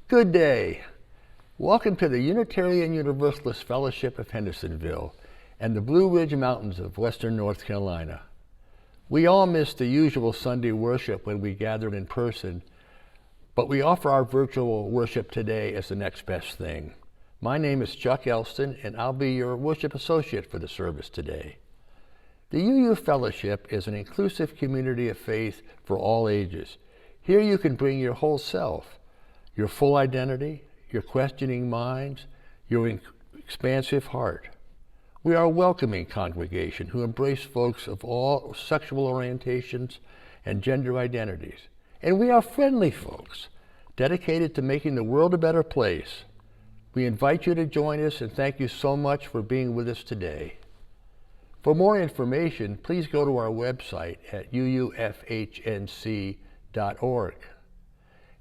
Good day. Welcome to the Unitarian Universalist Fellowship of Hendersonville and the Blue Ridge Mountains of Western North Carolina. We all miss the usual Sunday worship when we gather in person, but we offer our virtual worship today as the next best thing. My name is Chuck Elston, and I'll be your worship associate for the service today. The UU Fellowship is an inclusive community of faith for all ages. Here you can bring your whole self, your full identity, your questioning minds, your expansive heart. We are a welcoming congregation who embrace folks of all sexual orientations and gender identities. And we are friendly folks, dedicated to making the world a better place. We invite you to join us and thank you so much for being with us today. For more information, please go to our website at uufhnc.org.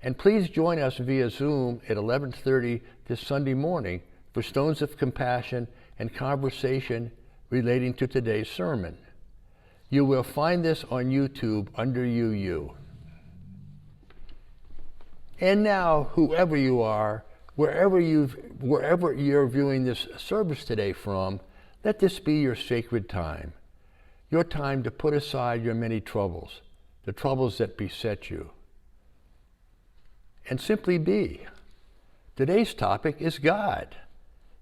And please join us via Zoom at 11:30 this Sunday morning for Stones of Compassion and conversation relating to today's sermon. You will find this on YouTube under UU. And now, whoever you are, wherever you're viewing this service today from, let this be your sacred time, your time to put aside your many troubles, the troubles that beset you, and simply be. Today's topic is God.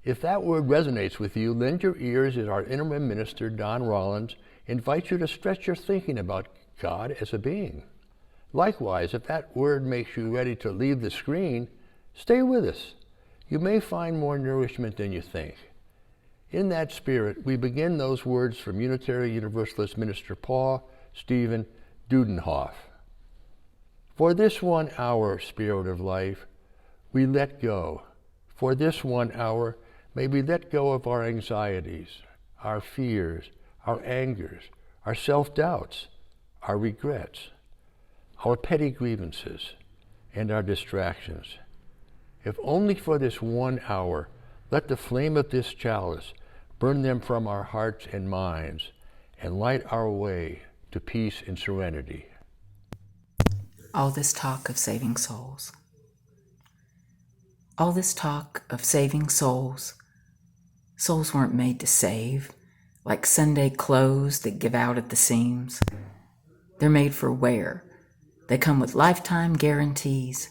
If that word resonates with you, lend your ears as our interim minister, Don Rollins, invites you to stretch your thinking about God as a being. Likewise, if that word makes you ready to leave the screen, stay with us. You may find more nourishment than you think. In that spirit, we begin those words from Unitarian Universalist Minister Paul Stephen Dudenhoff. For this 1 hour, Spirit of Life, we let go. For this 1 hour, may we let go of our anxieties, our fears, our angers, our self-doubts, our regrets, our petty grievances, and our distractions. If only for this 1 hour, let the flame of this chalice burn them from our hearts and minds and light our way to peace and serenity. All this talk of saving souls. All this talk of saving souls. Souls weren't made to save, like Sunday clothes that give out at the seams. They're made for wear. They come with lifetime guarantees.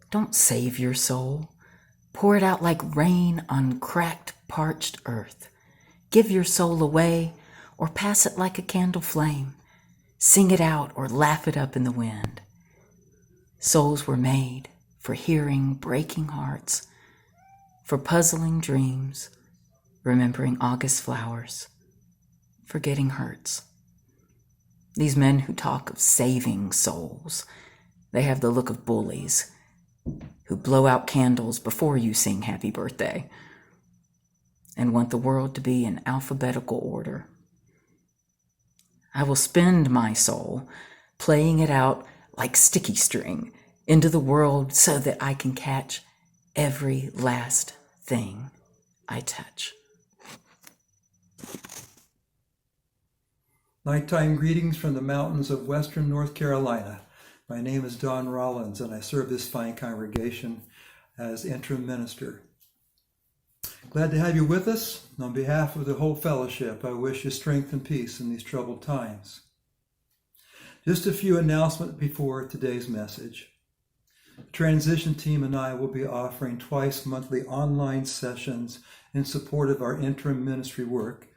Don't save your soul. Pour it out like rain on cracked, parched earth. Give your soul away or pass it like a candle flame. Sing it out or laugh it up in the wind. Souls were made for hearing breaking hearts, for puzzling dreams, remembering August flowers, forgetting hurts. These men who talk of saving souls, they have the look of bullies who blow out candles before you sing happy birthday and want the world to be in alphabetical order. I will spend my soul playing it out like sticky string into the world so that I can catch every last thing I touch. Nighttime greetings from the mountains of Western North Carolina. My name is Don Rollins, and I serve this fine congregation as interim minister. Glad to have you with us. On behalf of the whole fellowship, I wish you strength and peace in these troubled times. Just a few announcements before today's message. The transition team and I will be offering twice monthly online sessions in support of our interim ministry work.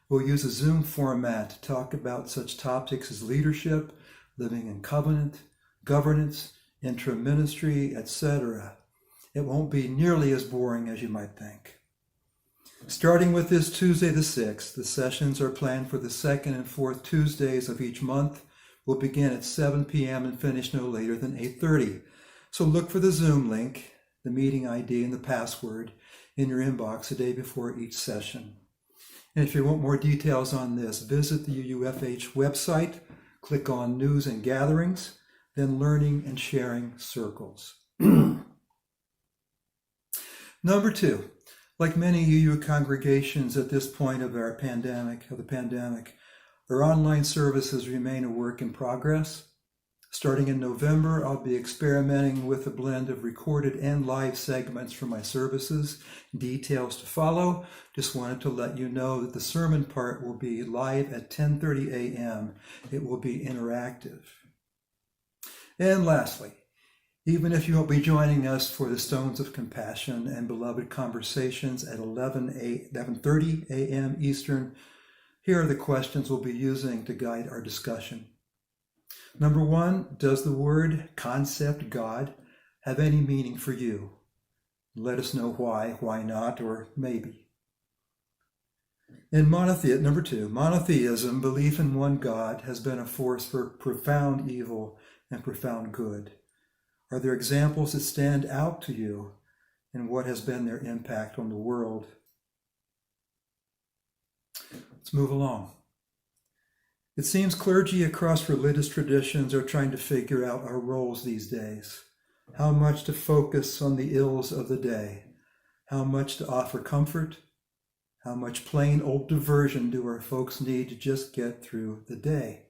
We'll use a Zoom format to talk about such topics as leadership, living in covenant, governance, interim ministry, etc. It won't be nearly as boring as you might think. Starting with this Tuesday the 6th, the sessions are planned for the second and fourth Tuesdays of each month. We'll begin at 7 p.m. and finish no later than 8:30. So look for the Zoom link, the meeting ID, and the password in your inbox the day before each session. And if you want more details on this, visit the UUFH website, click on News and Gatherings, then Learning and Sharing Circles. Number 2, like many UU congregations at this point of the pandemic, our online services remain a work in progress. Starting in November, I'll be experimenting with a blend of recorded and live segments from my services. Details to follow. Just wanted to let you know that the sermon part will be live at 10:30 a.m. It will be interactive. And lastly, even if you won't be joining us for the Stones of Compassion and Beloved Conversations at 11:30 a.m. Eastern, here are the questions we'll be using to guide our discussion. Number 1, does the word concept God have any meaning for you? Let us know why not, or maybe. Number 2, monotheism, belief in one God, has been a force for profound evil and profound good. Are there examples that stand out to you, and what has been their impact on the world? Let's move along. It seems clergy across religious traditions are trying to figure out our roles these days. How much to focus on the ills of the day? How much to offer comfort? How much plain old diversion do our folks need to just get through the day?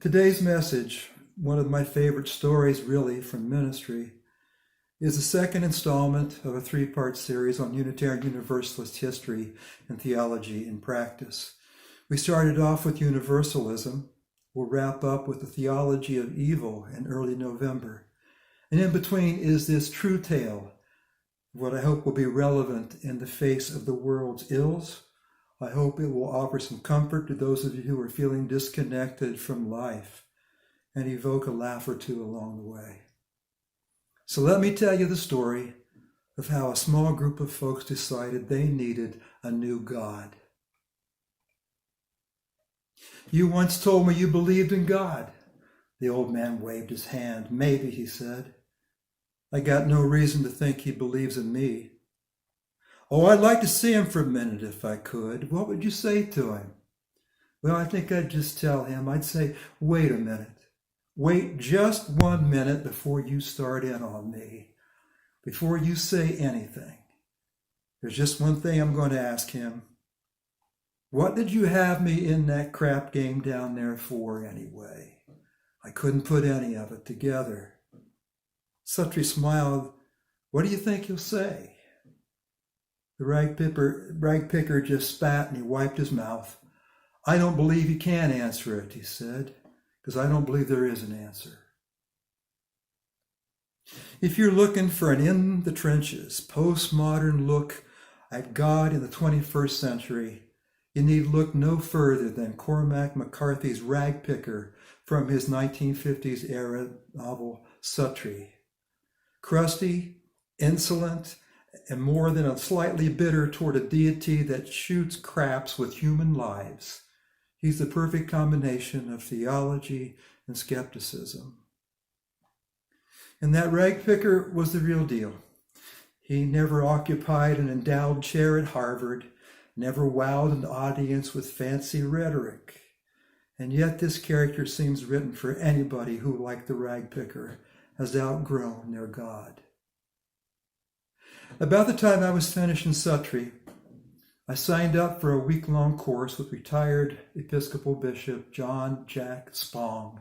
Today's message, one of my favorite stories really from ministry, is the second installment of a 3-part series on Unitarian Universalist history and theology in practice. We started off with universalism. We'll wrap up with the theology of evil in early November. And in between is this true tale, what I hope will be relevant in the face of the world's ills. I hope it will offer some comfort to those of you who are feeling disconnected from life and evoke a laugh or two along the way. So let me tell you the story of how a small group of folks decided they needed a new God. You once told me you believed in God. The old man waved his hand. Maybe, he said. I got no reason to think he believes in me. Oh, I'd like to see him for a minute if I could. What would you say to him? Well, I think I'd just tell him. I'd say, wait a minute. Wait just 1 minute before you start in on me. Before you say anything. There's just one thing I'm going to ask him. What did you have me in that crap game down there for anyway? I couldn't put any of it together. Sutri smiled. What do you think he'll say? The rag picker just spat and he wiped his mouth. I don't believe he can answer it, he said, because I don't believe there is an answer. If you're looking for an in the trenches, postmodern look at God in the 21st century, you need look no further than Cormac McCarthy's Rag Picker from his 1950s era novel Sutri. Crusty, insolent, and more than a slightly bitter toward a deity that shoots craps with human lives. He's the perfect combination of theology and skepticism. And that Rag Picker was the real deal. He never occupied an endowed chair at Harvard, never wowed an audience with fancy rhetoric. And yet this character seems written for anybody who, like the Rag Picker, has outgrown their God. About the time I was finished in Sutri, I signed up for a week-long course with retired Episcopal Bishop John Jack Spong.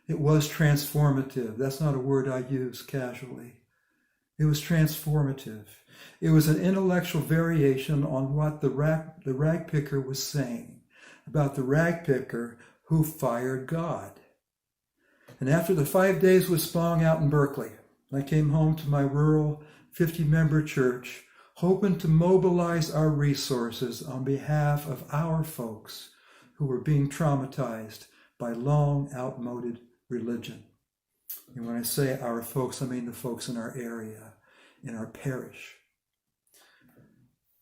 It was transformative. That's not a word I use casually. It was transformative. It was an intellectual variation on what the rag picker was saying about the rag picker who fired God. And after the 5 days with Spong out in Berkeley, I came home to my rural 50-member church, hoping to mobilize our resources on behalf of our folks who were being traumatized by long outmoded religion. And when I say our folks, I mean the folks in our area, in our parish.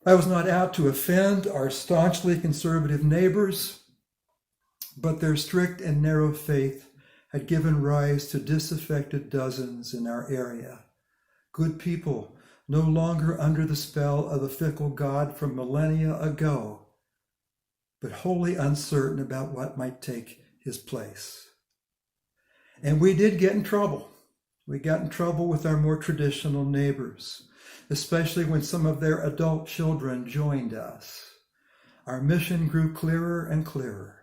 I was not out to offend our staunchly conservative neighbors, but their strict and narrow faith had given rise to disaffected dozens in our area. Good people, no longer under the spell of the fickle God from millennia ago, but wholly uncertain about what might take his place. And we did get in trouble. We got in trouble with our more traditional neighbors, especially when some of their adult children joined us. Our mission grew clearer and clearer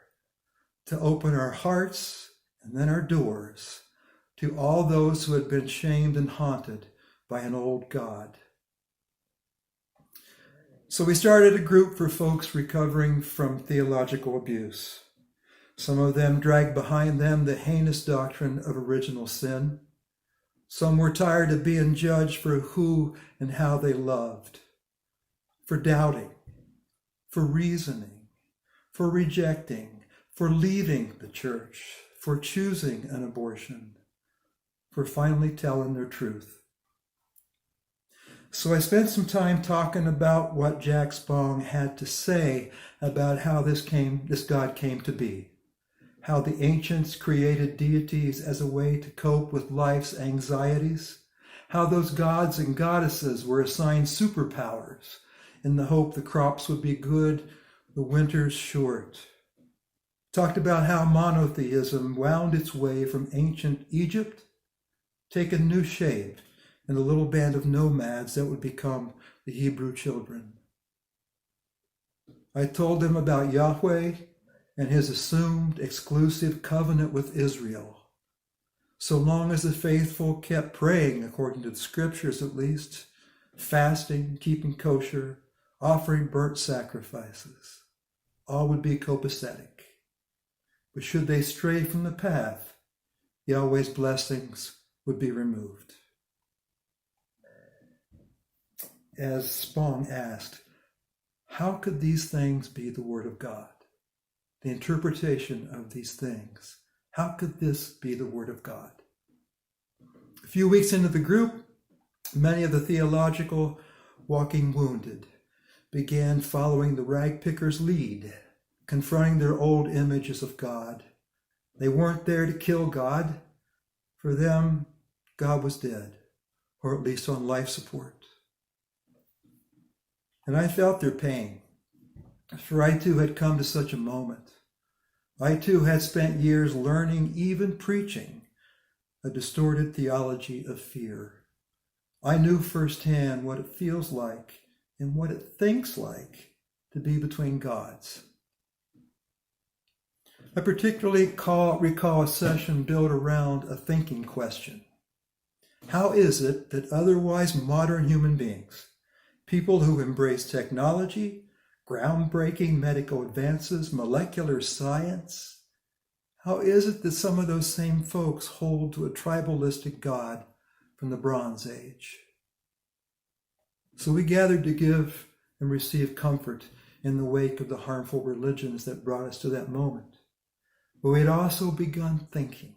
to open our hearts and then our doors to all those who had been shamed and haunted by an old God. So we started a group for folks recovering from theological abuse. Some of them dragged behind them the heinous doctrine of original sin. Some were tired of being judged for who and how they loved, for doubting, for reasoning, for rejecting, for leaving the church, for choosing an abortion, for finally telling their truth. So I spent some time talking about what Jack Spong had to say about how this God came to be, how the ancients created deities as a way to cope with life's anxieties, how those gods and goddesses were assigned superpowers in the hope the crops would be good, the winters short. Talked about how monotheism wound its way from ancient Egypt, taken new shape in a little band of nomads that would become the Hebrew children. I told them about Yahweh and his assumed exclusive covenant with Israel. So long as the faithful kept praying, according to the scriptures at least, fasting, keeping kosher, offering burnt sacrifices, all would be copacetic. But should they stray from the path, Yahweh's blessings would be removed. As Spong asked, how could these things be the word of God? The interpretation of these things. How could this be the word of God? A few weeks into the group, many of the theological walking wounded began following the rag picker's lead, confronting their old images of God. They weren't there to kill God. For them, God was dead, or at least on life support. And I felt their pain, for I too had come to such a moment. I too had spent years learning, even preaching, a distorted theology of fear. I knew firsthand what it feels like and what it thinks like to be between gods. I particularly recall a session built around a thinking question. How is it that otherwise modern human beings, people who embrace technology, groundbreaking medical advances, molecular science, how is it that some of those same folks hold to a tribalistic God from the Bronze Age? So we gathered to give and receive comfort in the wake of the harmful religions that brought us to that moment. But we had also begun thinking,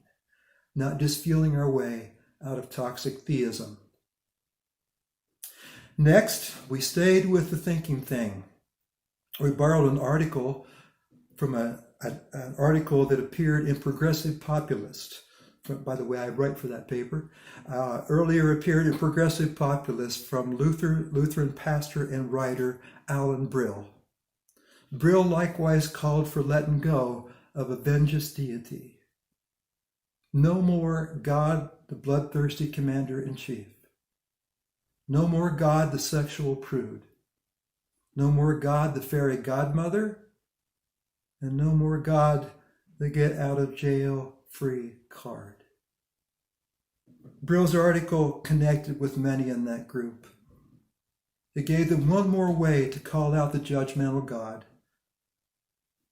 not just feeling our way out of toxic theism. Next, we stayed with the thinking thing. We borrowed an article from an article that appeared in Progressive Populist. By the way, I write for that paper. Earlier appeared in Progressive Populist from Lutheran pastor and writer Alan Brill. Brill likewise called for letting go of a vengeance deity. No more God, the bloodthirsty commander-in-chief. No more God, the sexual prude. No more God, the fairy godmother. And no more God, the get-out-of-jail-free card. Brill's article connected with many in that group. It gave them one more way to call out the judgmental God,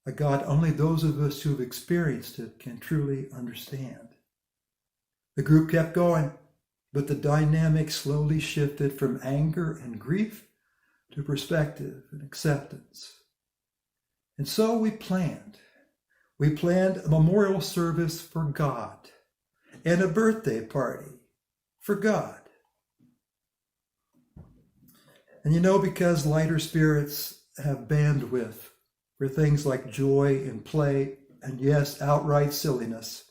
a God only those of us who have experienced it can truly understand. The group kept going, but the dynamic slowly shifted from anger and grief to perspective and acceptance. And so we planned. We planned a memorial service for God and a birthday party for God. And you know, because lighter spirits have bandwidth for things like joy and play and, yes, outright silliness,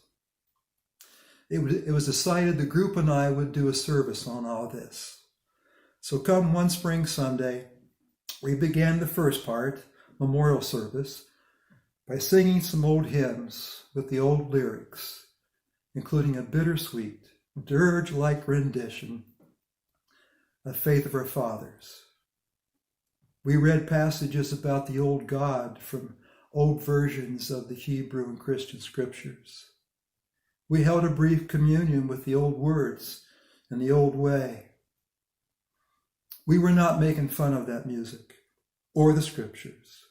it was decided the group and I would do a service on all this. So come one spring Sunday, we began the first part, memorial service, by singing some old hymns with the old lyrics, including a bittersweet, dirge-like rendition of Faith of Our Fathers. We read passages about the old God from old versions of the Hebrew and Christian scriptures. We held a brief communion with the old words and the old way. We were not making fun of that music or the scriptures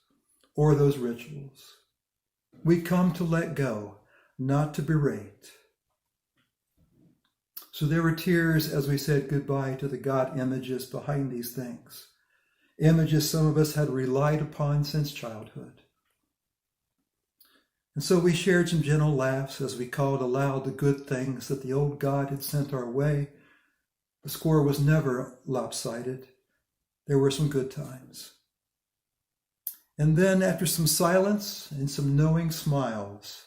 or those rituals. We come to let go, not to berate. So there were tears as we said goodbye to the God images behind these things, images some of us had relied upon since childhood. And so we shared some gentle laughs as we called aloud the good things that the old God had sent our way. The score was never lopsided. There were some good times. And then after some silence and some knowing smiles,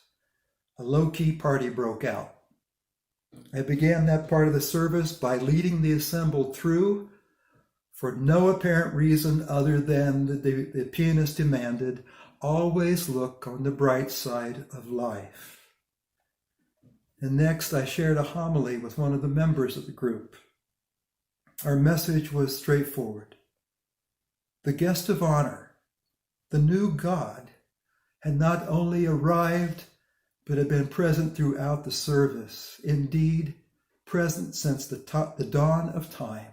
a low-key party broke out. I began that part of the service by leading the assembled through, for no apparent reason other than the pianist demanded, always look on the bright side of life. And next I shared a homily with one of the members of the group. Our message was straightforward. The guest of honor, the new God, had not only arrived, but had been present throughout the service, indeed, present since the dawn of time.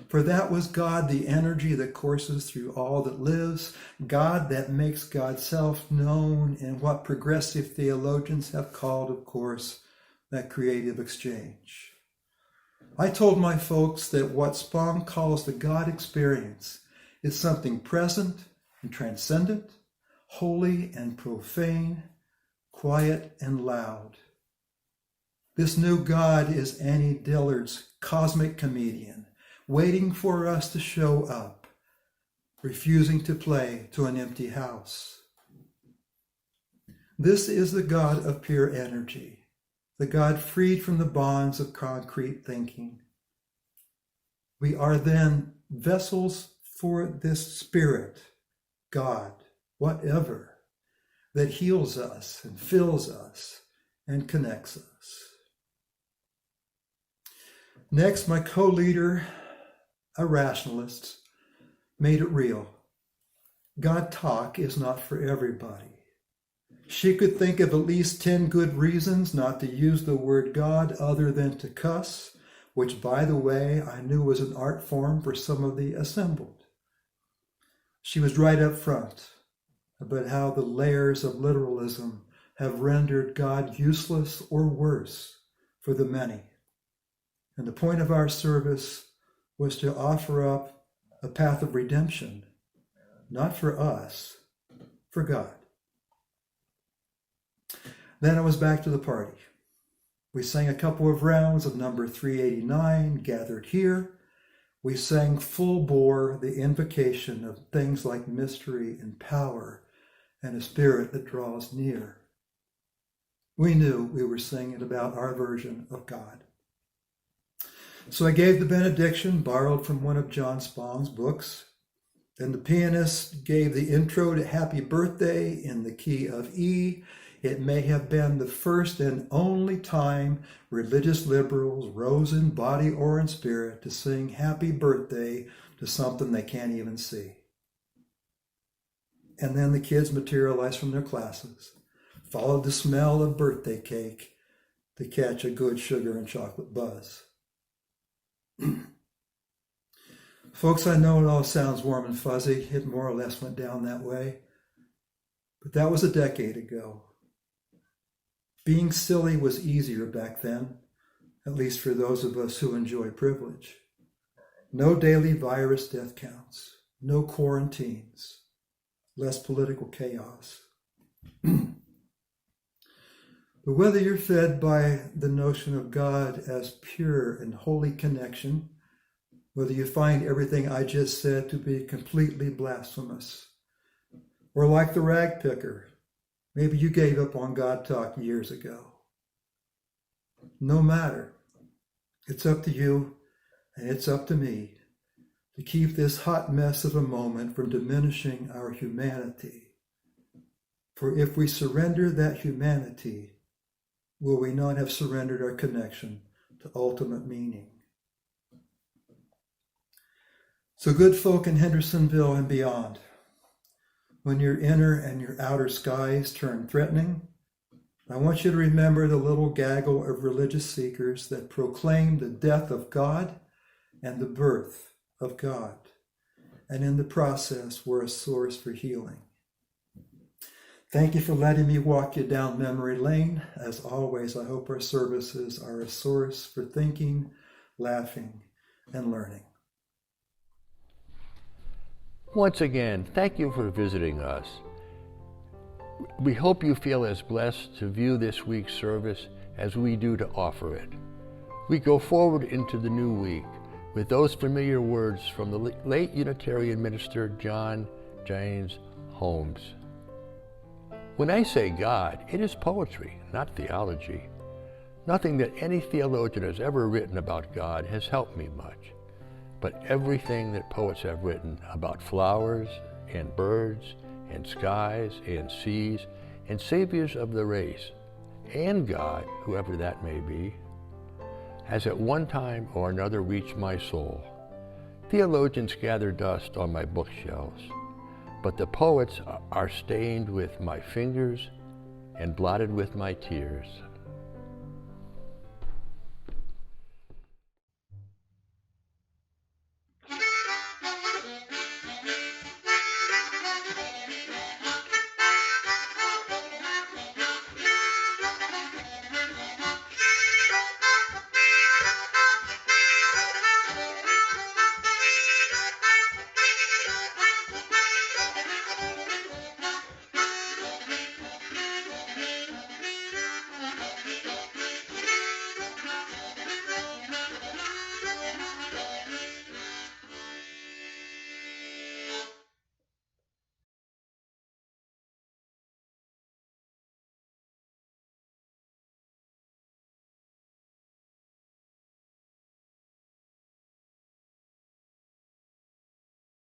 For that was God, the energy that courses through all that lives, God that makes God's self known in what progressive theologians have called, of course, that creative exchange. I told my folks that what Spong calls the God experience is something present and transcendent, holy and profane, quiet and loud. This new God is Annie Dillard's cosmic comedian, waiting for us to show up, refusing to play to an empty house. This is the God of pure energy, the God freed from the bonds of concrete thinking. We are then vessels for this Spirit, God, whatever, that heals us and fills us and connects us. Next, my co-leader, a rationalist, made it real. God talk is not for everybody. She could think of at least 10 good reasons not to use the word God other than to cuss, which, by the way, I knew was an art form for some of the assembled. She was right up front about how the layers of literalism have rendered God useless or worse for the many. And the point of our service was to offer up a path of redemption, not for us, for God. Then I was back to the party. We sang a couple of rounds of number 389, Gathered Here. We sang full bore the invocation of things like mystery and power and a spirit that draws near. We knew we were singing about our version of God. So I gave the benediction, borrowed from one of John Spong's books. Then the pianist gave the intro to Happy Birthday in the key of E. It may have been the first and only time religious liberals rose in body or in spirit to sing Happy Birthday to something they can't even see. And then the kids materialized from their classes, followed the smell of birthday cake to catch a good sugar and chocolate buzz. Folks, I know it all sounds warm and fuzzy. It more or less went down that way. But that was a decade ago. Being silly was easier back then, at least for those of us who enjoy privilege. No daily virus death counts, no quarantines, less political chaos. But whether you're fed by the notion of God as pure and holy connection, whether you find everything I just said to be completely blasphemous, or like the rag picker, maybe you gave up on God talk years ago. No matter. It's up to you and it's up to me to keep this hot mess of a moment from diminishing our humanity. For if we surrender that humanity, will we not have surrendered our connection to ultimate meaning? So good folk in Hendersonville and beyond, when your inner and your outer skies turn threatening, I want you to remember the little gaggle of religious seekers that proclaim the death of God and the birth of God, and in the process were a source for healing. Thank you for letting me walk you down memory lane. As always, I hope our services are a source for thinking, laughing, and learning. Once again, thank you for visiting us. We hope you feel as blessed to view this week's service as we do to offer it. We go forward into the new week with those familiar words from the late Unitarian minister John James Holmes. When I say God, it is poetry, not theology. Nothing that any theologian has ever written about God has helped me much, but everything that poets have written about flowers and birds and skies and seas and saviors of the race and God, whoever that may be, has at one time or another reached my soul. Theologians gather dust on my bookshelves, but the poets are stained with my fingers and blotted with my tears.